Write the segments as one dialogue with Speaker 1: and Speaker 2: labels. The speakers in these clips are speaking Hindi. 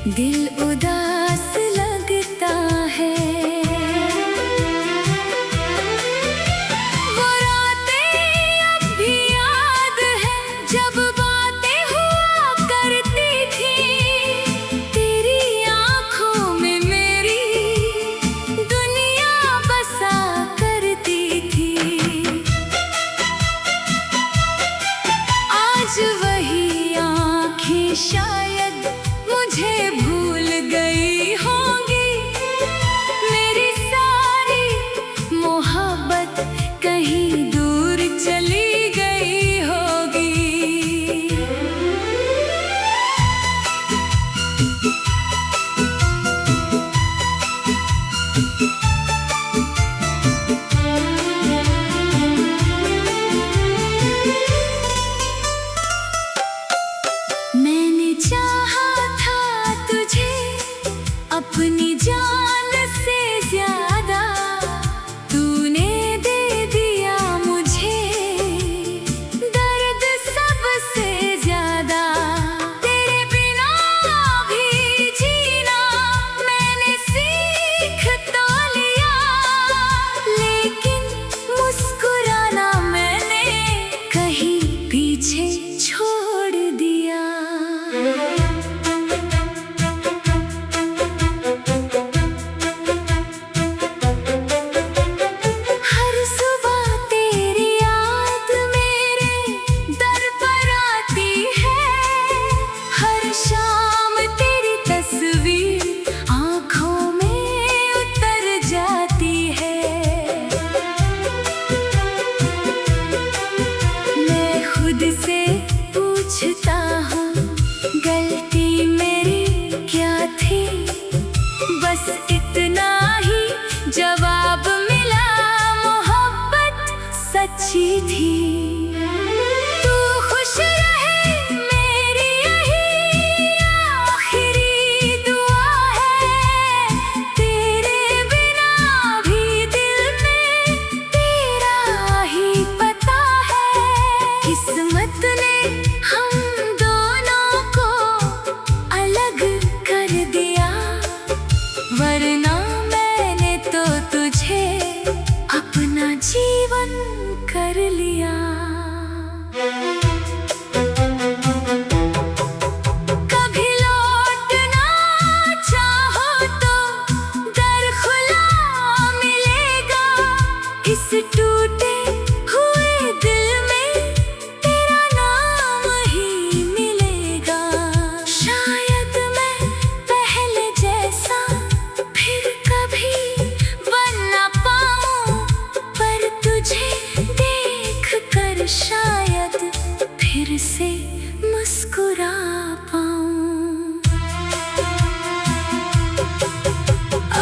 Speaker 1: दिल उदास लगता है। वो रातें अब भी याद है जब बातें हुआ करती थी। तेरी आँखों में मेरी दुनिया बसा करती थी। आज वही आँखें शायद मुझे भूल गई होंगी। मेरी सारी मोहब्बत कहीं दूर चली गई होगी। मैंने चाहा था तुझे अपनी जान से ज्यादा। तूने दे दिया मुझे दर्द सबसे ज्यादा। तेरे बिना भी जीना मैंने सीख तो लिया, लेकिन मुस्कुराना मैंने कहीं पीछे छोड़ दिया। हर सुबह तेरी याद मेरे दर पर आती है। हर शाम तेरी तस्वीर आँखों में उतर जाती है। मैं खुद से पूछता हूँ गलती मेरी क्या थी। बस इतना ही जवाब मिला, मोहब्बत सच्ची थी। तू खुश रहे मेरी यही आखिरी दुआ है। तेरे बिना भी दिल में तेरा ही पता है। किस्मत ने हम दोनों को अलग कर दिया, वरना मैंने तो तुझे अपना जीवन कर लिया। कभी लौटना चाहो तो दर खुला मिलेगा। इस टूटे हुए दिल में तेरा नाम ही मिलेगा। शायद मैं पहले जैसा फिर कभी बन ना पाऊं, पर तुझे देख कर शायद फिर से मुस्कुरा पाऊं।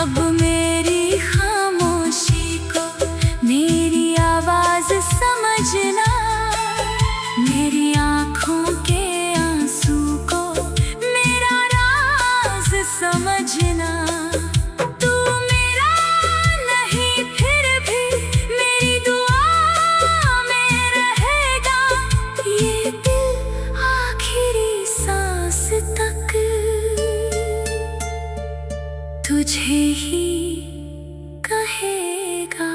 Speaker 1: अब मेरी खामोशी को मेरी आवाज समझना, मेरी आँखों के आंसू को मेरा राज समझना। तू मेरा नहीं फिर भी मेरी दुआ में रहेगा। ये दिल आखिरी सांस तक तुझे ही कहेगा।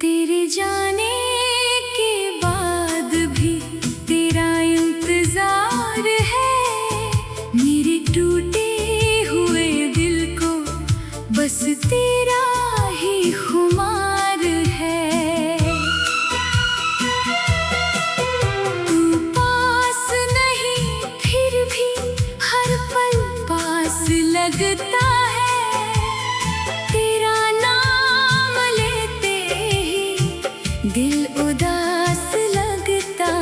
Speaker 1: तेरे जाने के बाद भी तेरा इंतजार है। मेरे टूटे हुए दिल को बस तेरा ही खुमार है। तू पास नहीं फिर भी हर पल पास लगता है। तेरा नाम लेते ही दिल उदास लगता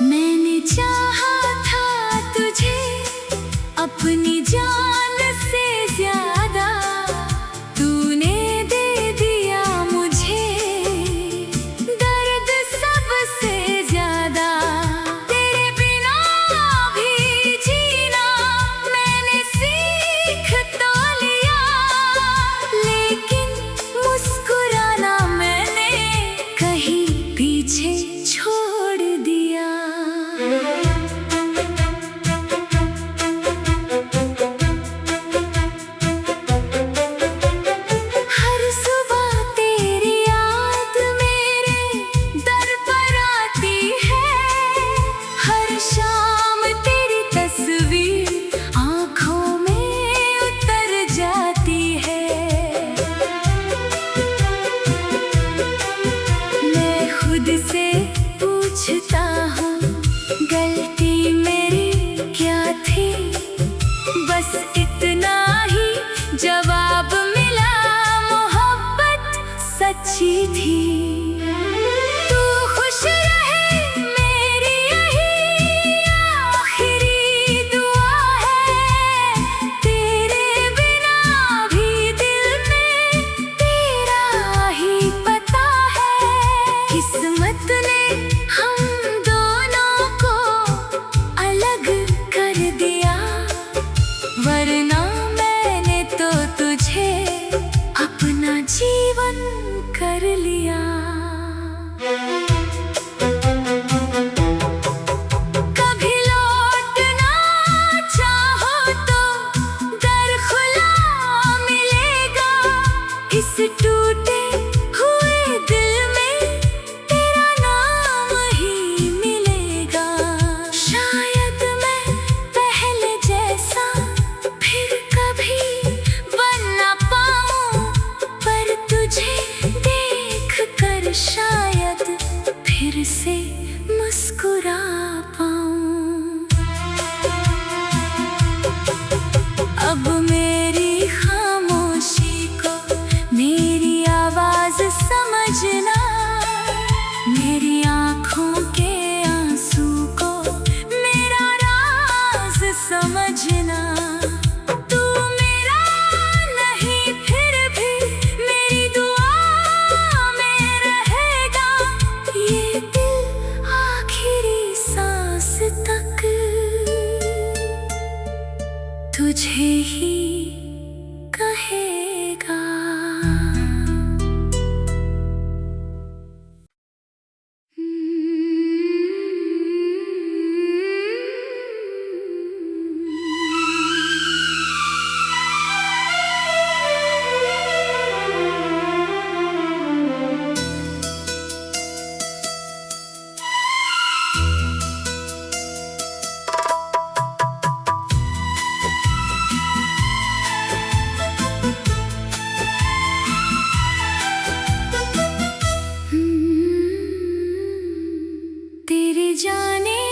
Speaker 1: मैंने चाहा था तुझे अपनी जान से ज्यादा, तूने दे दिया मुझे दर्द सबसे ज्यादा। तेरे बिना भी जीना मैंने सीख तो लिया, लेकिन मुस्कुराना मैंने कहीं पीछे छोड़ दिया। हर सुबह तेरी याद मेरे दर पर आती है, हर शाम तेरी तस्वीर आंखों में उतर जाती है। मैं खुद से पूछता हूँ गलती मेरी क्या थी, बस इतना ही जवाब मिला, मोहब्बत सच्ची थी। तू खुश रहे मेरी यही आखिरी दुआ है, तेरे बिना भी दिल में तेरा ही पता है। किस्मत ने हम दोनों को अलग कर दिया, वरना मैंने तो तुझे अपना जीवन कर लिया। कभी लौटना चाहो तो दर खुला मिलेगा, इस टूटे हुए दिल में तेरा नाम ही मिलेगा। शायद मैं पहले जैसा फिर कभी बन ना पाऊं, पर तुझे देख कर शायद फिर से मुस्कुरा पाऊं। अब मेरी खामोशी को मेरी आवाज समझना, मेरी आंखों के आंसू को मेरा राज समझना। तू मेरा नहीं फिर भी मेरी दुआ में रहेगा, ये दिल आखिरी सांस तक तुझे ही कहेगा। तेरे जाने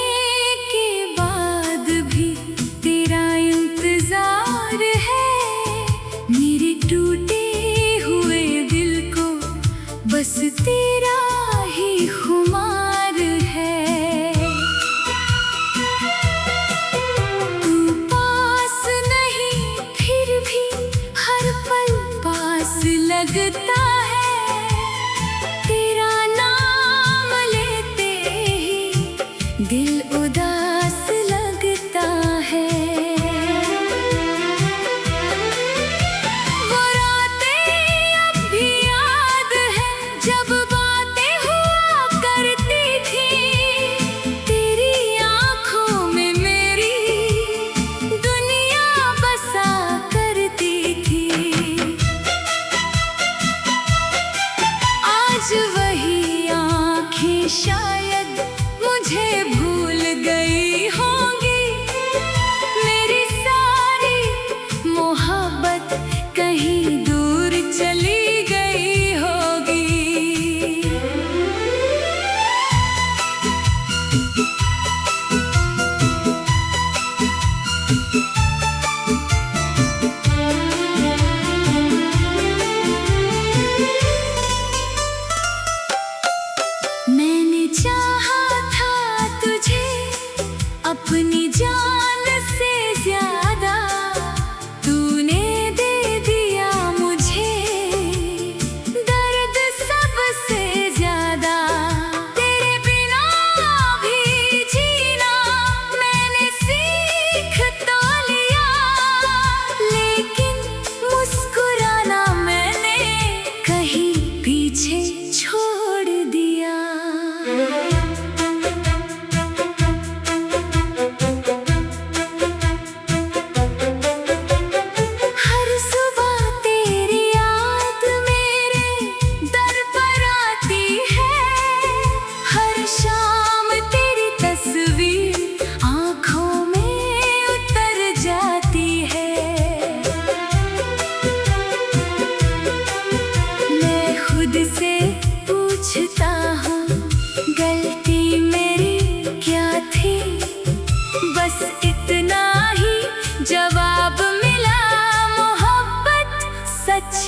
Speaker 1: के बाद भी तेरा इंतजार है, मेरे टूटे हुए दिल को बस तेरा ही खुमार है। तू पास नहीं फिर भी हर पल पास लगता है, तेरा नाम लेते ही दिल उदास लगता है। वो रातें अब भी याद है जब बातें हुआ करती थी, तेरी आंखों में मेरी दुनिया बसा करती थी।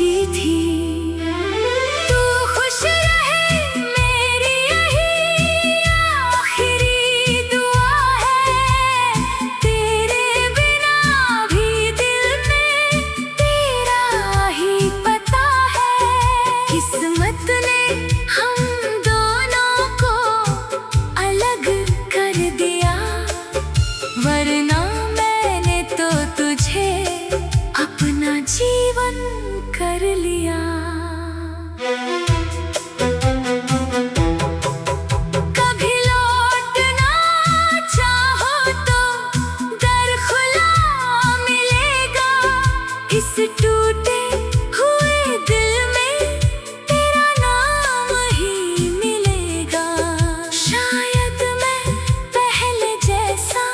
Speaker 1: सोची थी। तू खुश रहे मेरी यही आखिरी दुआ है। तेरे बिना भी दिल में तेरा ही पता है। किस्मत ने हम दोनों को अलग कर दिया, वरना मैंने तो तुझे अपना जीवन कर लिया। कभी लौटना चाहो तो दर खुला मिलेगा। इस टूटे हुए दिल में तेरा नाम ही मिलेगा। शायद मैं पहले जैसा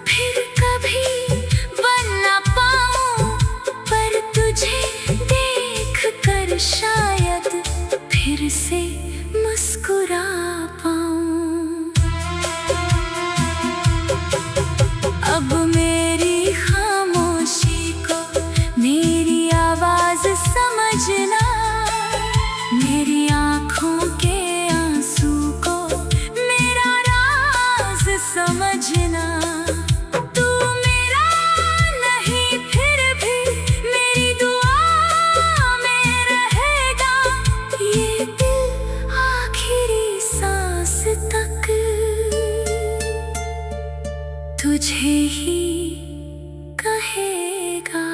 Speaker 1: फिर कभी बन ना पाऊं, पर तुझे देख कर शायद फिर से मुस्कुरा पाऊं। अब मेरी खामोशी को मेरी आवाज समझना, मेरी आँखों के आंसू को मेरा राज समझना। तू मेरा नहीं फिर भी मेरी दुआ में रहेगा। ये दिल आखिरी सांस तक तुझे ही कहेगा।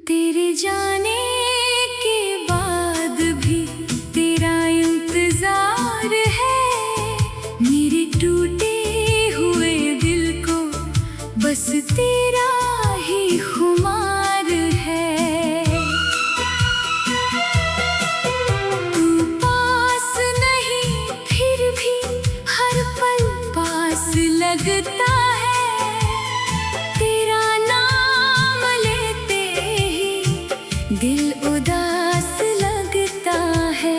Speaker 1: तेरे जाने के बाद भी तेरा इंतजार है। मेरे टूटे हुए दिल को बस तेरा ही खुमार है। तू पास नहीं फिर भी हर पल पास लगता है। तेरा नाम लेते ही दिल उदास लगता है।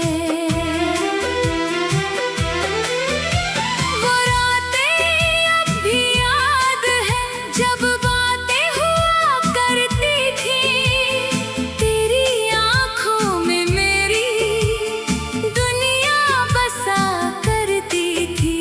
Speaker 1: वो रातें अब भी याद है जब बातें हुआ करती थी। तेरी आँखों में मेरी दुनिया बसा करती थी।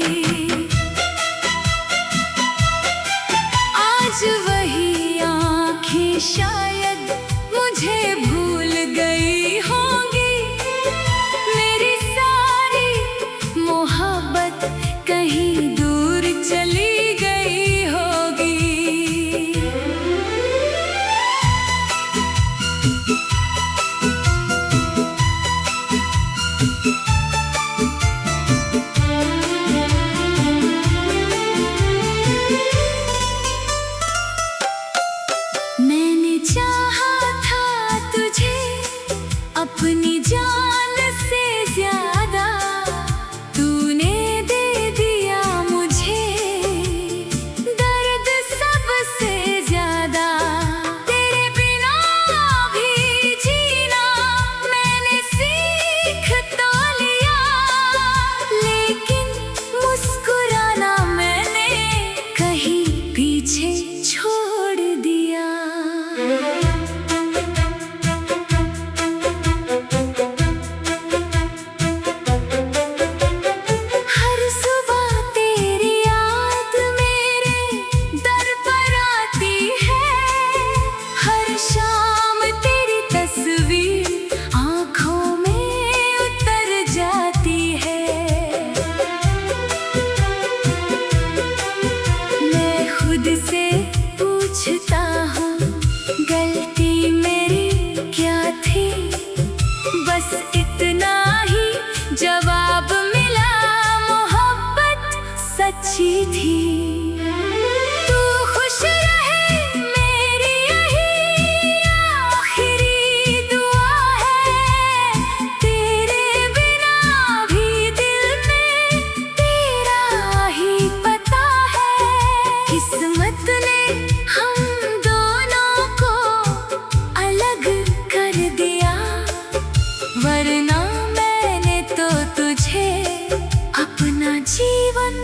Speaker 1: जीवन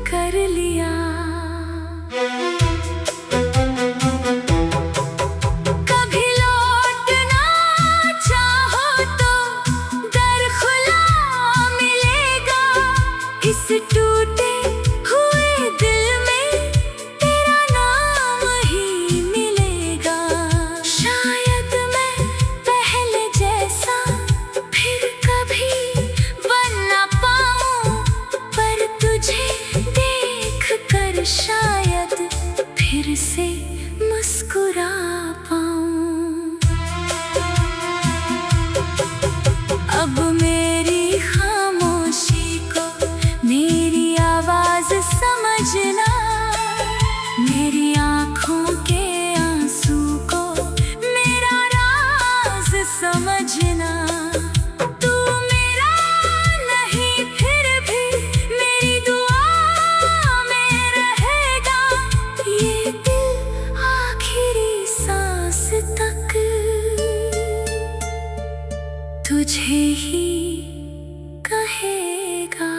Speaker 1: कर लिया। कभी लौटना चाहो तो दर खुला मिलेगा। इस टूटे हुए दिल में तेरा नाम ही मिलेगा। शायद मैं पहले जैसा फिर कभी बन ना पाऊं, पर तुझे देख कर शायद फिर से मुस्कुरा पाऊं। अब मेरी खामोशी को मेरी आवाज समझना, मेरी आँखों के आंसू को मेरा राज समझना। तू मेरा नहीं फिर भी मेरी दुआ में रहेगा। ये दिल आखिरी सांस तक तुझे ही कहेगा।